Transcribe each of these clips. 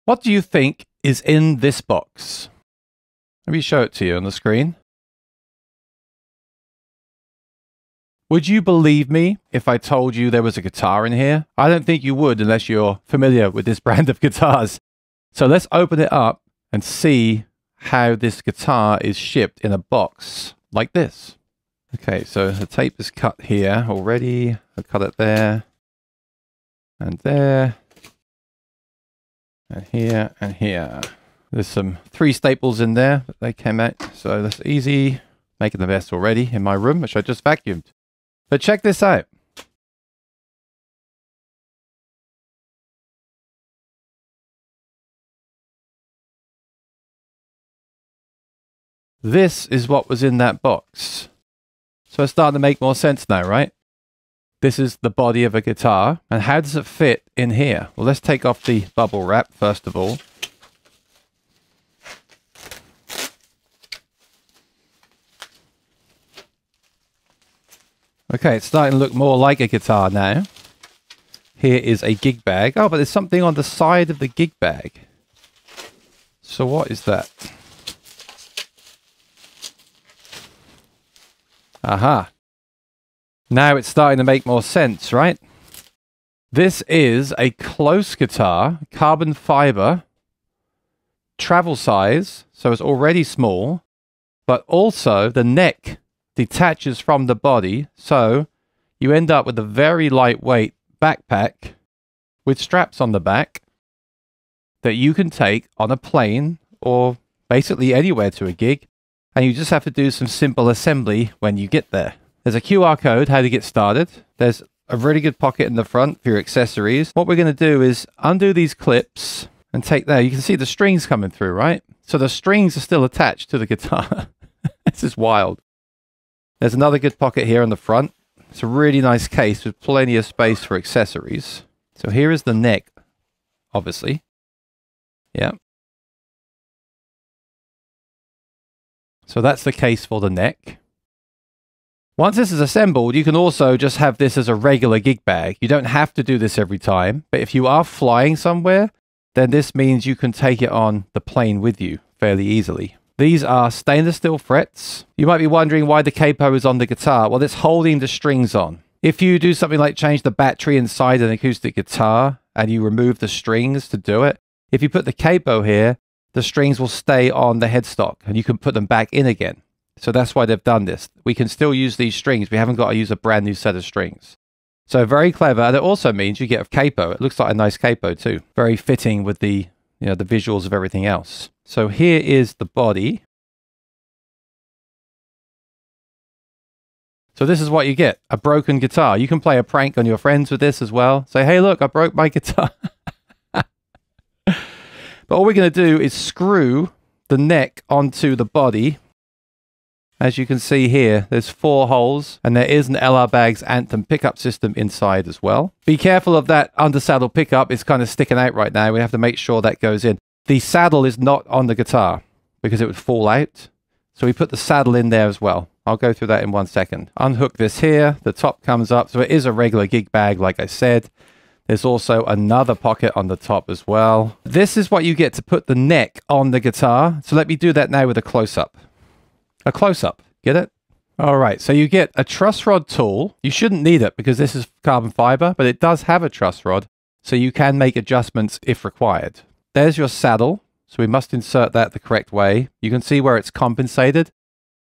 What do you think is in this box? Let me show it to you on the screen. Would you believe me if I told you there was a guitar in here? I don't think you would unless you're familiar with this brand of guitars. So let's open it up and see how this guitar is shipped in a box like this. Okay, so the tape is cut here already. I'll cut it there and there and here and here. There's some 3 staples in there that they came out, so that's easy. Making the mess already in my room, which I just vacuumed. But check this out. This is what was in that box. So it's starting to make more sense now, right? This is the body of a guitar. And how does it fit in here? Well, let's take off the bubble wrap first of all. Okay, it's starting to look more like a guitar now. Here is a gig bag. Oh, but there's something on the side of the gig bag. So what is that? Aha. Now it's starting to make more sense, right? This is a Klos guitar, carbon fiber, travel size, so it's already small, but also the neck detaches from the body, so you end up with a very lightweight backpack with straps on the back that you can take on a plane or basically anywhere to a gig, and you just have to do some simple assembly when you get there. There's a QR code how to get started. There's a really good pocket in the front for your accessories. What we're going to do is undo these clips and take there. You can see the strings coming through, right? So the strings are still attached to the guitar. This is wild. There's another good pocket here on the front. It's a really nice case with plenty of space for accessories. So here is the neck, obviously. Yeah. So that's the case for the neck. Once this is assembled, you can also just have this as a regular gig bag. You don't have to do this every time, but if you are flying somewhere, then this means you can take it on the plane with you fairly easily. These are stainless steel frets. You might be wondering why the capo is on the guitar. Well, it's holding the strings on. If you do something like change the battery inside an acoustic guitar and you remove the strings to do it, if you put the capo here, the strings will stay on the headstock and you can put them back in again. So that's why they've done this. We can still use these strings. We haven't got to use a brand new set of strings. So very clever. And it also means you get a capo. It looks like a nice capo too. Very fitting with the, the visuals of everything else. So here is the body. So this is what you get, a broken guitar. You can play a prank on your friends with this as well. Say, hey, look, I broke my guitar. But all we're going to do is screw the neck onto the body. As you can see here, there's 4 holes, and there is an LR Baggs Anthem pickup system inside as well. Be careful of that undersaddle pickup. It's kind of sticking out right now. We have to make sure that goes in. The saddle is not on the guitar because it would fall out. So we put the saddle in there as well. I'll go through that in 1 second. Unhook this here. The top comes up. So it is a regular gig bag, like I said. There's also another pocket on the top as well. This is what you get to put the neck on the guitar. So let me do that now with a close-up. A close-up. Get it? All right. So you get a truss rod tool. You shouldn't need it because this is carbon fiber, but it does have a truss rod. So you can make adjustments if required. There's your saddle. So we must insert that the correct way. You can see where it's compensated.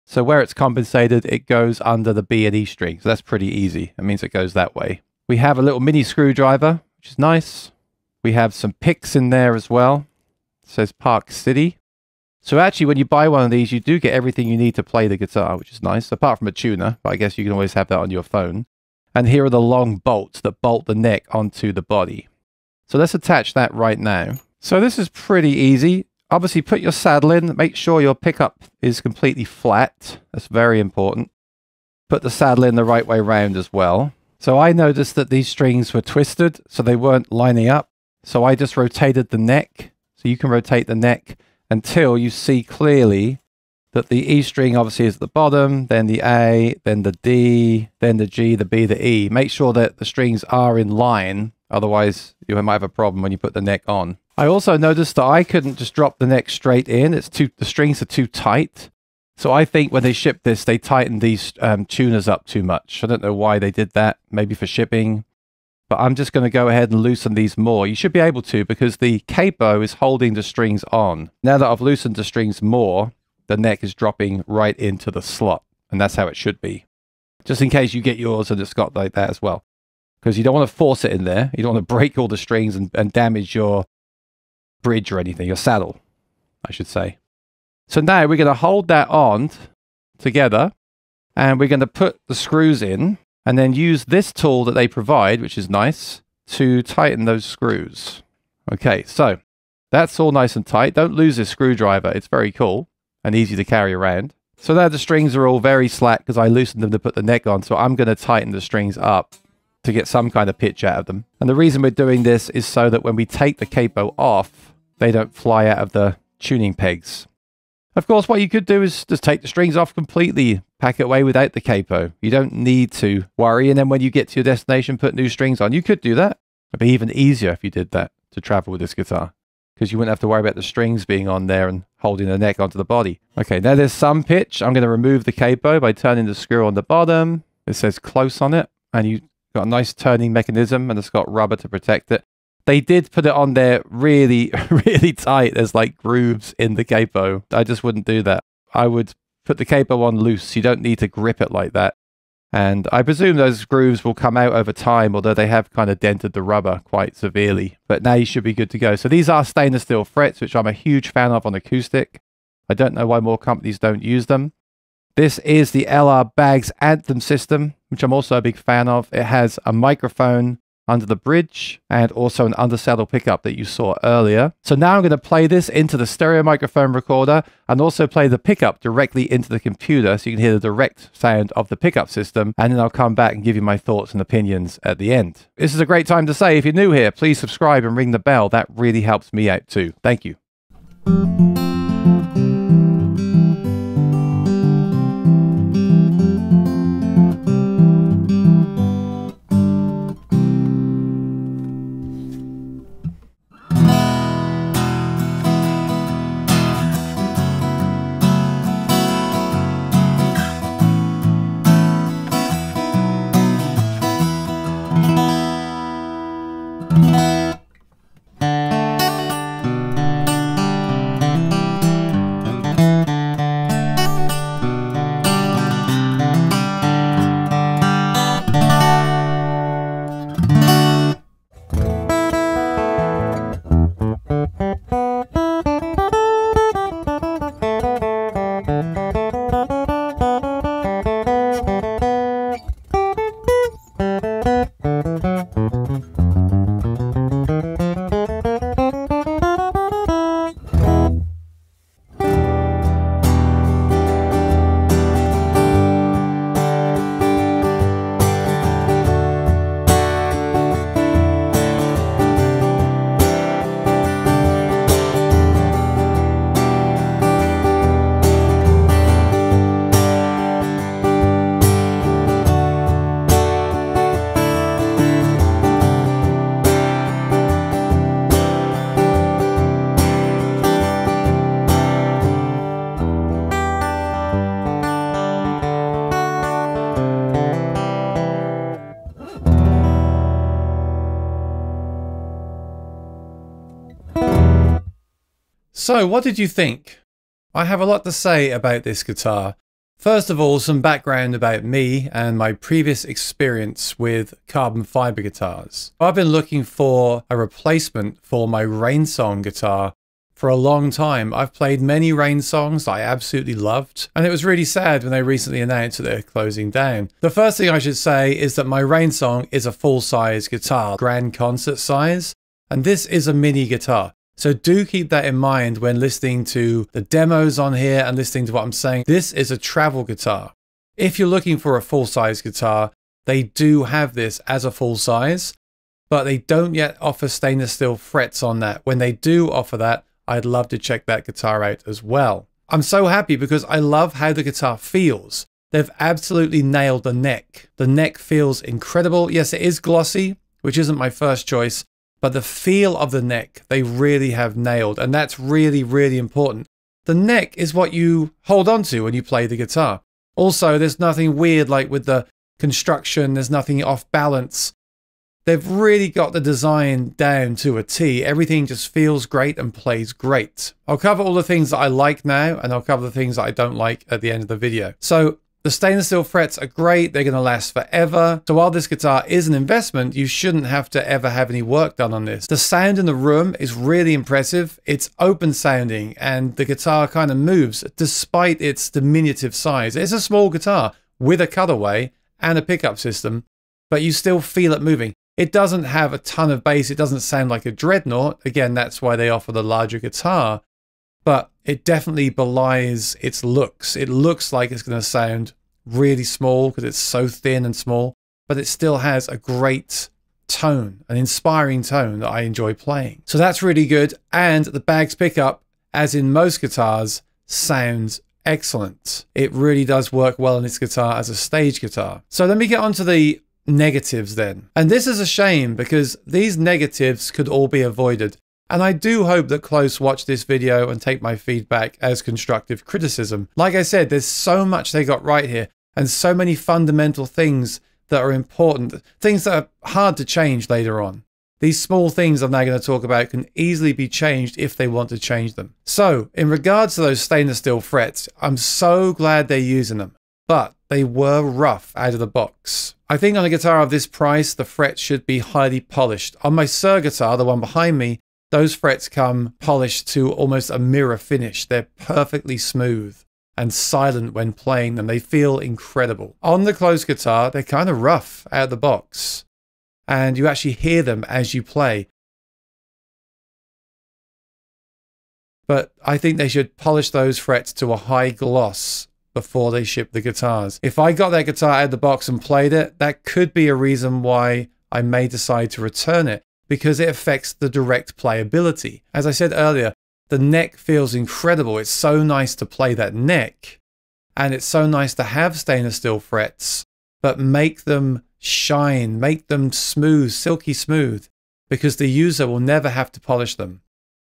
So where it's compensated, it goes under the B and E string. So that's pretty easy. It means it goes that way. We have a little mini screwdriver, which is nice. We have some picks in there as well. It says Park City. So actually, when you buy one of these, you do get everything you need to play the guitar, which is nice, apart from a tuner, but I guess you can always have that on your phone. And here are the long bolts that bolt the neck onto the body. So let's attach that right now. So this is pretty easy. Obviously, put your saddle in. Make sure your pickup is completely flat. That's very important. Put the saddle in the right way round as well. So I noticed that these strings were twisted, so they weren't lining up. So I just rotated the neck. So you can rotate the neck until you see clearly that the E string obviously is at the bottom, then the A, then the D, then the G, the B, the E. Make sure that the strings are in line Otherwise, you might have a problem when you put the neck on. I also noticed that I couldn't just drop the neck straight in. The strings are too tight. So I think when they shipped this, they tightened these tuners up too much. I don't know why they did that, maybe for shipping. But I'm just going to go ahead and loosen these more. You should be able to because the capo is holding the strings on. Now that I've loosened the strings more, the neck is dropping right into the slot. And that's how it should be. Just in case you get yours and it's got like that as well. Because you don't want to force it in there. You don't want to break all the strings and damage your bridge or anything, your saddle, I should say. So now we're going to hold that on together and we're going to put the screws in and then use this tool that they provide, which is nice, to tighten those screws. Okay, so that's all nice and tight. Don't lose this screwdriver. It's very cool and easy to carry around. So now the strings are all very slack because I loosened them to put the neck on. So I'm going to tighten the strings up to get some kind of pitch out of them. And the reason we're doing this is so that when we take the capo off, they don't fly out of the tuning pegs. Of course, what you could do is just take the strings off completely, pack it away without the capo. You don't need to worry. And then when you get to your destination, put new strings on. You could do that. It'd be even easier if you did that to travel with this guitar because you wouldn't have to worry about the strings being on there and holding the neck onto the body. Okay, now there's some pitch. I'm going to remove the capo by turning the screw on the bottom. It says Klos on it and you've got a nice turning mechanism and it's got rubber to protect it. They did put it on there really, really tight. There's like grooves in the capo. I just wouldn't do that. I would put the capo on loose. You don't need to grip it like that. And I presume those grooves will come out over time, although they have kind of dented the rubber quite severely. But now you should be good to go. So these are stainless steel frets, which I'm a huge fan of on acoustic. I don't know why more companies don't use them. This is the LR Baggs Anthem system, which I'm also a big fan of. It has a microphone under the bridge and also an undersaddle pickup that you saw earlier. So now I'm going to play this into the stereo microphone recorder and also play the pickup directly into the computer so you can hear the direct sound of the pickup system, and then I'll come back and give you my thoughts and opinions at the end. This is a great time to say, if you're new here, please subscribe and ring the bell. That really helps me out too. Thank you. So what did you think? I have a lot to say about this guitar. First of all, some background about me and my previous experience with carbon fiber guitars. I've been looking for a replacement for my Rain Song guitar for a long time. I've played many Rain songs that I absolutely loved, and it was really sad when they recently announced that they're closing down. The first thing I should say is that my Rain Song is a full-size guitar, grand concert size, and this is a mini guitar. So do keep that in mind when listening to the demos on here and listening to what I'm saying. This is a travel guitar. If you're looking for a full-size guitar, they do have this as a full size, but they don't yet offer stainless steel frets on that. When they do offer that, I'd love to check that guitar out as well. I'm so happy because I love how the guitar feels. They've absolutely nailed the neck. The neck feels incredible. Yes, it is glossy. which isn't my first choice, but the feel of the neck, they really have nailed. And that's really, really important. The neck is what you hold on to when you play the guitar. Also, there's nothing weird like with the construction. There's nothing off balance. They've really got the design down to a T. Everything just feels great and plays great. I'll cover all the things that I like now, and I'll cover the things that I don't like at the end of the video. So the stainless steel frets are great. They're going to last forever. So while this guitar is an investment, you shouldn't have to ever have any work done on this. The sound in the room is really impressive. It's open sounding, and the guitar kind of moves despite its diminutive size. It's a small guitar with a cutaway and a pickup system, but you still feel it moving. It doesn't have a ton of bass. It doesn't sound like a dreadnought. Again, that's why they offer the larger guitar. But it definitely belies its looks. It looks like it's going to sound really small because it's so thin and small. But it still has a great tone, an inspiring tone that I enjoy playing. So that's really good. And the Baggs pickup, as in most guitars, sounds excellent. It really does work well on this guitar as a stage guitar. So let me get on to the negatives then. And this is a shame because these negatives could all be avoided. And I do hope that Klos watch this video and take my feedback as constructive criticism. Like I said, there's so much they got right here and so many fundamental things that are important, things that are hard to change later on. These small things I'm now going to talk about can easily be changed if they want to change them. So in regards to those stainless steel frets, I'm so glad they're using them, but they were rough out of the box. I think on a guitar of this price, the frets should be highly polished. On my Sir guitar, the one behind me, those frets come polished to almost a mirror finish. They're perfectly smooth and silent when playing them. They feel incredible. On the Klos guitar, they're kind of rough out of the box, and you actually hear them as you play. But I think they should polish those frets to a high gloss before they ship the guitars. If I got that guitar out of the box and played it, that could be a reason why I may decide to return it, because it affects the direct playability. As I said earlier, the neck feels incredible. It's so nice to play that neck, and it's so nice to have stainless steel frets, but make them shine, make them smooth, silky smooth, because the user will never have to polish them.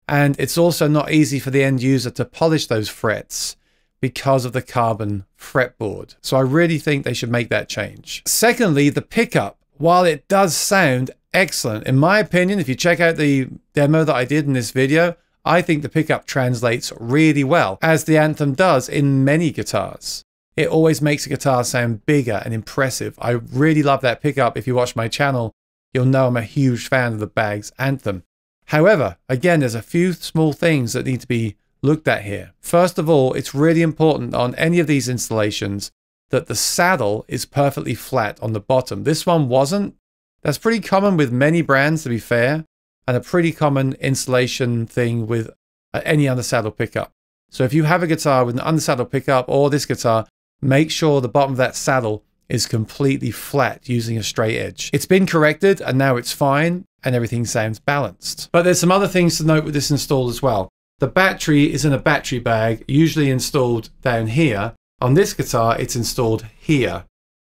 And it's also not easy for the end user to polish those frets because of the carbon fretboard. So I really think they should make that change. Secondly, the pickup, while it does sound excellent, in my opinion, if you check out the demo that I did in this video, I think the pickup translates really well, as the Anthem does in many guitars. It always makes a guitar sound bigger and impressive. I really love that pickup. If you watch my channel, you'll know I'm a huge fan of the Baggs Anthem. However, again, there's a few small things that need to be looked at here. First of all, it's really important on any of these installations that the saddle is perfectly flat on the bottom. This one wasn't. That's pretty common with many brands, to be fair, and a pretty common installation thing with any undersaddle pickup. So if you have a guitar with an undersaddle pickup or this guitar, make sure the bottom of that saddle is completely flat using a straight edge. It's been corrected and now it's fine and everything sounds balanced. But there's some other things to note with this install as well. The battery is in a battery bag, usually installed down here. On this guitar, it's installed here.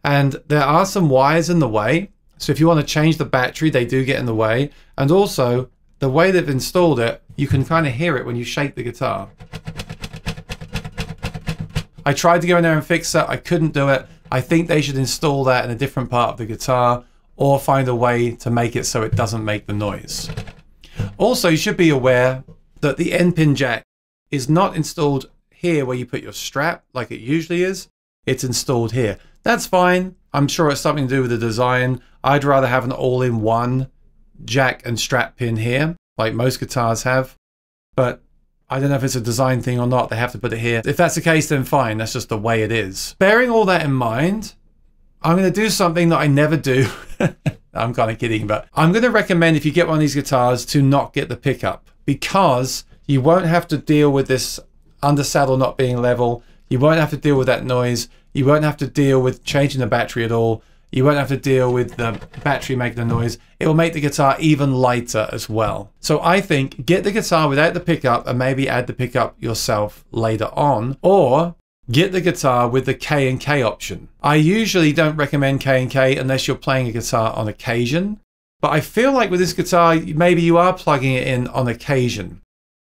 And there are some wires in the way. So if you want to change the battery, they do get in the way. And also, the way they've installed it, you can kind of hear it when you shake the guitar. I tried to go in there and fix that. I couldn't do it. I think they should install that in a different part of the guitar or find a way to make it so it doesn't make the noise. Also, you should be aware that the end pin jack is not installed here where you put your strap like it usually is. It's installed here. That's fine. I'm sure it's something to do with the design. I'd rather have an all-in-one jack and strap pin here, like most guitars have. But I don't know if it's a design thing or not. They have to put it here. If that's the case, then fine. That's just the way it is. Bearing all that in mind, I'm going to do something that I never do. I'm kind of kidding, but I'm going to recommend if you get one of these guitars to not get the pickup, because you won't have to deal with this undersaddle not being level. You won't have to deal with that noise. You won't have to deal with changing the battery at all. You won't have to deal with the battery making the noise. It will make the guitar even lighter as well. So I think get the guitar without the pickup and maybe add the pickup yourself later on, or get the guitar with the K&K option. I usually don't recommend K&K unless you're playing a guitar on occasion, But I feel like with this guitar, maybe you are plugging it in on occasion.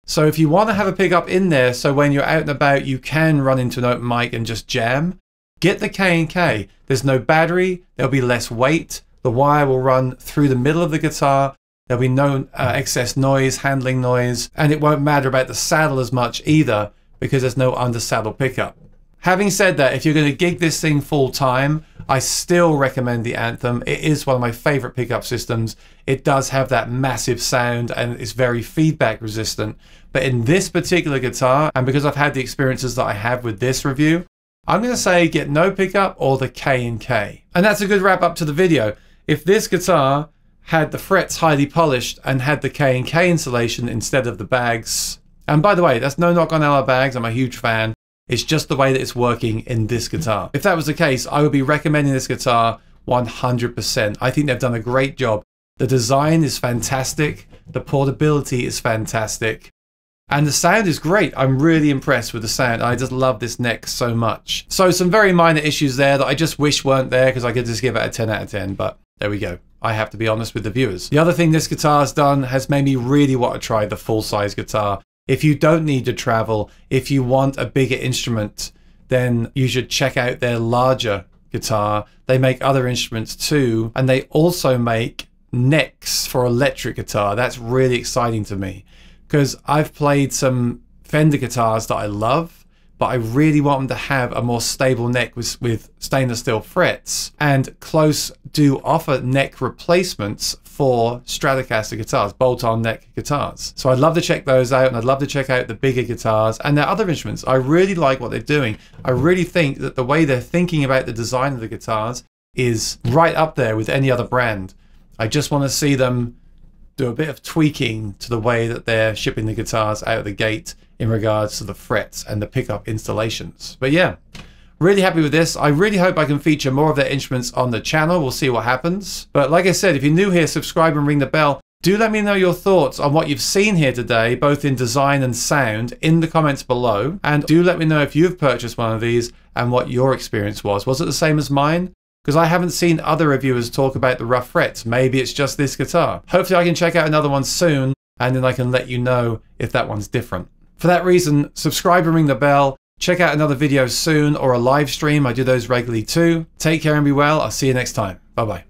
So if you want to have a pickup in there, so when you're out and about, you can run into an open mic and just jam, get the K&K. There's no battery, there'll be less weight, the wire will run through the middle of the guitar, there'll be no excess noise, handling noise, and it won't matter about the saddle as much either because there's no under saddle pickup. Having said that, if you're going to gig this thing full time, I still recommend the Anthem. It is one of my favorite pickup systems. It does have that massive sound and it's very feedback resistant. But in this particular guitar, and because I've had the experiences that I have with this review, I'm going to say get no pickup or the K&K. And that's a good wrap up to the video. If this guitar had the frets highly polished and had the K&K installation instead of the bags, and by the way, that's no knock on LR bags, I'm a huge fan. It's just the way that it's working in this guitar. If that was the case, I would be recommending this guitar 100%. I think they've done a great job. The design is fantastic. The portability is fantastic. And the sound is great. I'm really impressed with the sound. I just love this neck so much. So some very minor issues there that I just wish weren't there because I could just give it a 10 out of 10, but there we go. I have to be honest with the viewers. The other thing this guitar's done has made me really want to try the full-size guitar. If you don't need to travel, if you want a bigger instrument, then you should check out their larger guitar. They make other instruments too, and they also make necks for electric guitar. That's really exciting to me because I've played some Fender guitars that I love, but I really want them to have a more stable neck with stainless steel frets. And Klos do offer neck replacements for Stratocaster guitars, bolt-on neck guitars. So I'd love to check those out, and I'd love to check out the bigger guitars and their other instruments. I really like what they're doing. I really think that the way they're thinking about the design of the guitars is right up there with any other brand. I just want to see them do a bit of tweaking to the way that they're shipping the guitars out of the gate in regards to the frets and the pickup installations. But yeah, really happy with this. I really hope I can feature more of their instruments on the channel. We'll see what happens. But like I said, if you're new here, subscribe and ring the bell. Do let me know your thoughts on what you've seen here today, both in design and sound, in the comments below. And do let me know if you've purchased one of these and what your experience was. Was it the same as mine? Because I haven't seen other reviewers talk about the rough frets. Maybe it's just this guitar. Hopefully I can check out another one soon, and then I can let you know if that one's different. For that reason, subscribe and ring the bell. Check out another video soon or a live stream. I do those regularly too. Take care and be well. I'll see you next time. Bye-bye.